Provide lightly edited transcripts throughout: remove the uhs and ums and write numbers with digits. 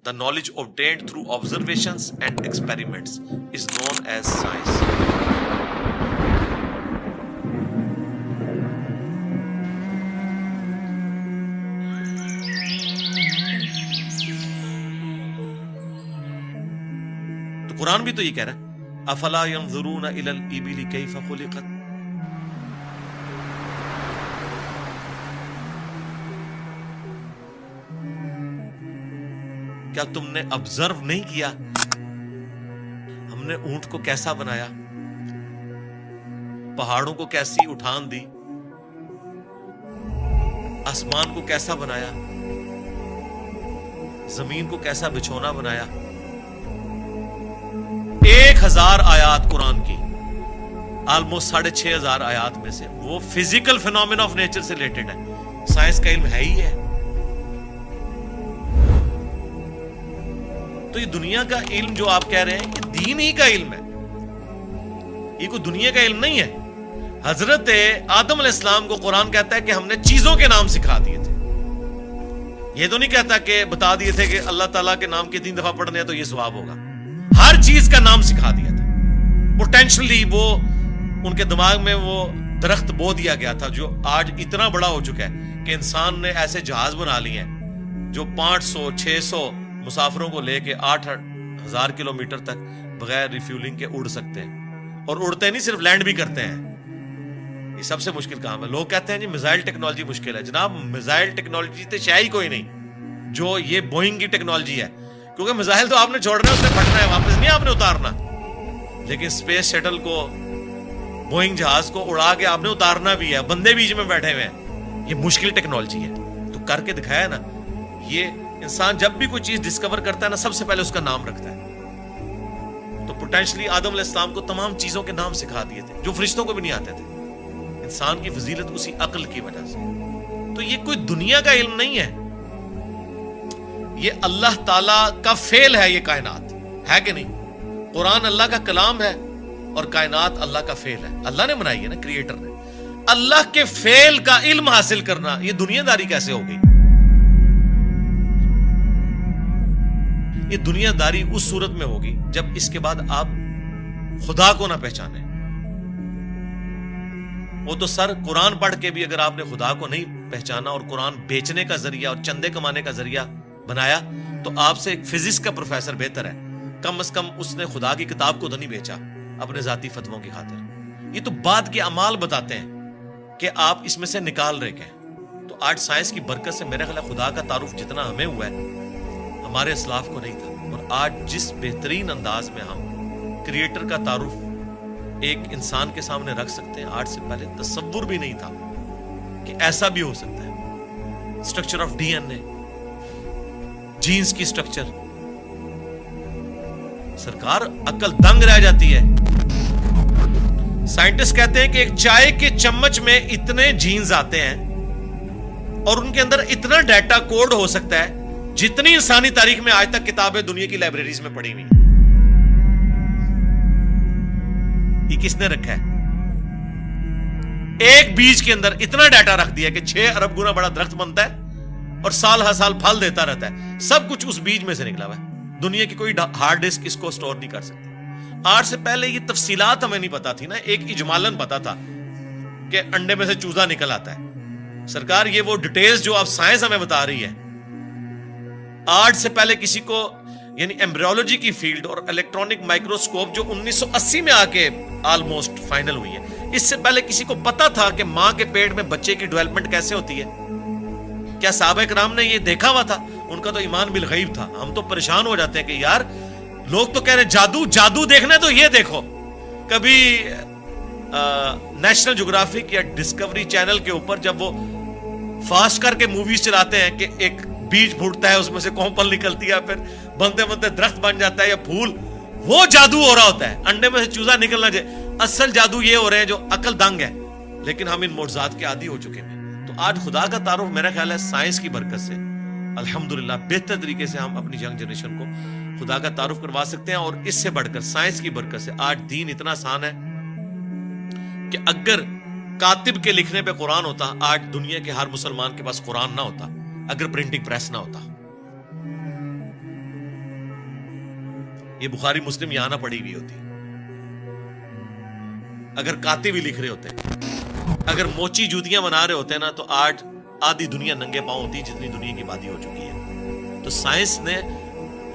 The knowledge obtained through observations and experiments is known as science. تو قرآن بھی تو یہ کہہ رہا ہے افلا ينظرون الى الابل كيف خلقت. کیا تم نے آبزرو نہیں کیا ہم نے اونٹ کو کیسا بنایا، پہاڑوں کو کیسی اٹھان دی، آسمان کو کیسا بنایا، زمین کو کیسا بچھونا بنایا. 1000 آیات قرآن کی، آلموسٹ 6500 آیات میں سے وہ فزیکل فینومینا آف نیچر سے ریلیٹڈ ہے. سائنس کا علم ہے ہی ہے. تو یہ دنیا کا علم جو آپ کہہ رہے ہیں یہ دین ہی کا علم ہے، یہ کوئی دنیا کا علم نہیں ہے. حضرت آدم علیہ السلام کو قرآن کہتا ہے کہ ہم نے چیزوں کے نام سکھا دیے تھے. یہ تو نہیں کہتا کہ بتا دیے تھے کہ اللہ تعالیٰ کے نام کے 3 دفعہ پڑھنے ہیں تو یہ ثواب ہوگا. ہر چیز کا نام سکھا دیا تھا. پوٹینشلی وہ ان کے دماغ میں وہ درخت بو دیا گیا تھا جو آج اتنا بڑا ہو چکا ہے کہ انسان نے ایسے جہاز بنا لیے ہیں جو 500-600 مسافروں کو لے کے 8000 کلومیٹر تک بغیر ریفیولنگ کے اڑ سکتے ہیں. اور اڑتے نہیں، صرف لینڈ بھی کرتے ہیں. یہ سب سے مشکل کام ہے. لوگ کہتے ہیں جی میزائل ٹیکنالوجی مشکل ہے. جناب میزائل ٹیکنالوجی تو شے ہی کوئی نہیں جو یہ بوئنگ کی ٹیکنالوجی ہے، کیونکہ میزائل تو آپ نے چھوڑنا ہے، اس سے پھٹنا ہے، واپس نہیں آپ نے اتارنا. لیکن اسپیس شٹل کو، بوئنگ جہاز کو اڑا کے آپ نے اتارنا بھی ہے، بندے بیچ میں بیٹھے ہوئے ہیں. یہ مشکل ٹیکنالوجی ہے تو کر کے دکھایا نا. یہ انسان جب بھی کوئی چیز ڈسکور کرتا ہے نا، سب سے پہلے اس کا نام رکھتا ہے. تو پوٹینشلی آدم علیہ السلام کو تمام چیزوں کے نام سکھا دیے تھے جو فرشتوں کو بھی نہیں آتے تھے. انسان کی فضیلت اسی عقل کی وجہ سے. تو یہ کوئی دنیا کا علم نہیں ہے، یہ اللہ تعالی کا فعل ہے. یہ کائنات ہے کہ نہیں؟ قرآن اللہ کا کلام ہے اور کائنات اللہ کا فعل ہے. اللہ نے بنائی ہے نا، کریٹر نے. اللہ کے فعل کا علم حاصل کرنا یہ دنیا داری کیسے ہو گئی؟ یہ دنیا داری اس صورت میں ہوگی جب اس کے بعد آپ خدا کو نہ پہچانے. وہ تو سر قرآن پڑھ کے بھی اگر آپ نے خدا کو نہیں پہچانا اور قرآن بیچنے کا ذریعہ اور چندے کمانے کا ذریعہ بنایا تو آپ سے ایک فزکس کا پروفیسر بہتر ہے. کم از کم اس نے خدا کی کتاب کو تو نہیں بیچا اپنے ذاتی فتووں کی خاطر. یہ تو بعد کے اعمال بتاتے ہیں کہ آپ اس میں سے نکال رہے ہیں. تو آج سائنس کی برکت سے میرے خیال خدا کا تعارف جتنا ہمیں ہوا ہے ہمارے اسلاف کو نہیں تھا. اور آج جس بہترین انداز میں ہم کریٹر کا تعارف ایک انسان کے سامنے رکھ سکتے ہیں، آج سے پہلے تصور بھی نہیں تھا کہ ایسا بھی ہو سکتا ہے. Structure of D N A, genes کی اسٹرکچر، سرکار عقل دنگ رہ جاتی ہے. سائنٹسٹ کہتے ہیں کہ ایک چائے کے چمچ میں اتنے جینز آتے ہیں اور ان کے اندر اتنا ڈیٹا کوڈ ہو سکتا ہے جتنی انسانی تاریخ میں آج تک کتابیں دنیا کی لائبریریز میں پڑھی ہوئی. یہ کس نے رکھا ہے؟ ایک بیج کے اندر اتنا ڈیٹا رکھ دیا کہ 6 ارب گنا بڑا درخت بنتا ہے اور سال ہر سال پھل دیتا رہتا ہے. سب کچھ اس بیج میں سے نکلا ہوا ہے. دنیا کی کوئی ہارڈ ڈسک اس کو سٹور نہیں کر سکتی. آج سے پہلے یہ تفصیلات ہمیں نہیں پتا تھی نا. ایک اجمالاً پتا تھا کہ انڈے میں سے چوزا نکل آتا ہے. سرکار یہ وہ ڈیٹیلز جو اب سائنس ہمیں بتا رہی ہے، آج سے پہلے کسی کو، یعنی ایمبریولوجی کی فیلڈ اور الیکٹرانک مائکروسکوپ جو 1980 میں آ کے آلموسٹ فائنل ہوئی ہے، اس سے پہلے کسی کو پتا تھا کہ ماں کے پیٹ میں بچے کی ڈیولپمنٹ کیسے ہوتی ہے؟ کیا صحابہ کرام نے یہ دیکھا ہوا تھا؟ ان کا تو ایمان بالغیب تھا. ہم تو پریشان ہو جاتے ہیں کہ یار لوگ تو کہہ رہے ہیں جادو دیکھنا ہے تو یہ دیکھو. کبھی نیشنل جغرافک یا ڈسکوری چینل کے اوپر جب وہ فاسٹ کر کے موویز چلاتے ہیں کہ ایک بیج پھوٹتا ہے، اس میں سے کومپل نکلتی ہے، پھر بنتے بنتے درخت بن جاتا ہے یا پھول، وہ جادو ہو رہا ہوتا ہے. انڈے میں سے چوزا نکلنا چاہیے. اصل جادو یہ ہو رہے ہیں جو عقل دنگ ہے. لیکن ہم ان معجزات کے عادی ہو چکے ہیں. تو آج خدا کا تعارف میرا خیال ہے سائنس کی برکت سے الحمدللہ بہتر طریقے سے ہم اپنی ینگ جنریشن کو خدا کا تعارف کروا سکتے ہیں. اور اس سے بڑھ کر سائنس کی برکت سے آج دین اتنا آسان ہے کہ اگر کاتب کے لکھنے پہ قرآن ہوتا، آج دنیا کے ہر مسلمان کے پاس قرآن نہ ہوتا اگر پرنٹنگ پریس نہ ہوتا. یہ بخاری مسلم یہاں نہ پڑھی ہوئی ہوتی، اگر کاتب بھی لکھ رہے ہوتے، اگر موچی جوتیاں بنا رہے ہوتے نا، تو آج آدھی دنیا ننگے پاؤں ہوتی جتنی دنیا کی آبادی ہو چکی ہے۔ تو سائنس نے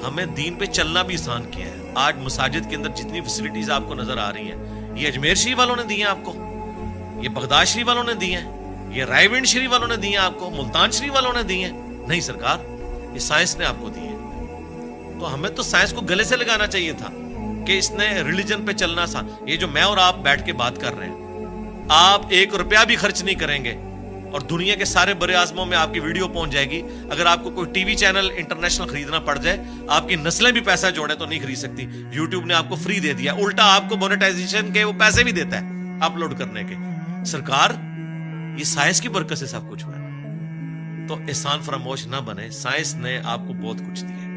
ہمیں دین پہ چلنا بھی آسان کیا ہے۔ آج مساجد کے اندر جتنی فیسلٹیز آپ کو نظر آ رہی ہیں، یہ اجمیر شریف والوں نے دی ہیں آپ کو، یہ بغداد شریف والوں نے دی ہیں، یہ رائے ونڈ شریف والوں نے دی ہیں آپ کو، ملتان شریف والوں نے دی ہیں؟ نہیں سرکار، یہ سائنس نے آپ کو دی ہے۔ تو ہمیں تو سائنس کو گلے سے لگانا چاہیے تھا کہ اس نے ریلیجن پہ چلنا سا۔ یہ جو میں اور آپ بیٹھ کے بات کر رہے ہیں، آپ 1 روپیہ بھی خرچ نہیں کریں گے اور دنیا کے سارے بر اعظموں میں آپ کی ویڈیو پہنچ جائے گی۔ اگر آپ کو کوئی ٹی وی چینل انٹرنیشنل خریدنا پڑ جائے، آپ کی نسلیں بھی پیسہ جوڑیں تو نہیں خرید سکتی۔ یوٹیوب نے آپ کو فری دے دیا، الٹا آپ کو مونیٹائزیشن کے وہ پیسے بھی دیتا ہے اپلوڈ کرنے کے۔ سرکار، یہ سائنس کی برکت سے سب کچھ ہوا ہے، تو احسان فراموش نہ بنے۔ سائنس نے آپ کو بہت کچھ دیا ہے۔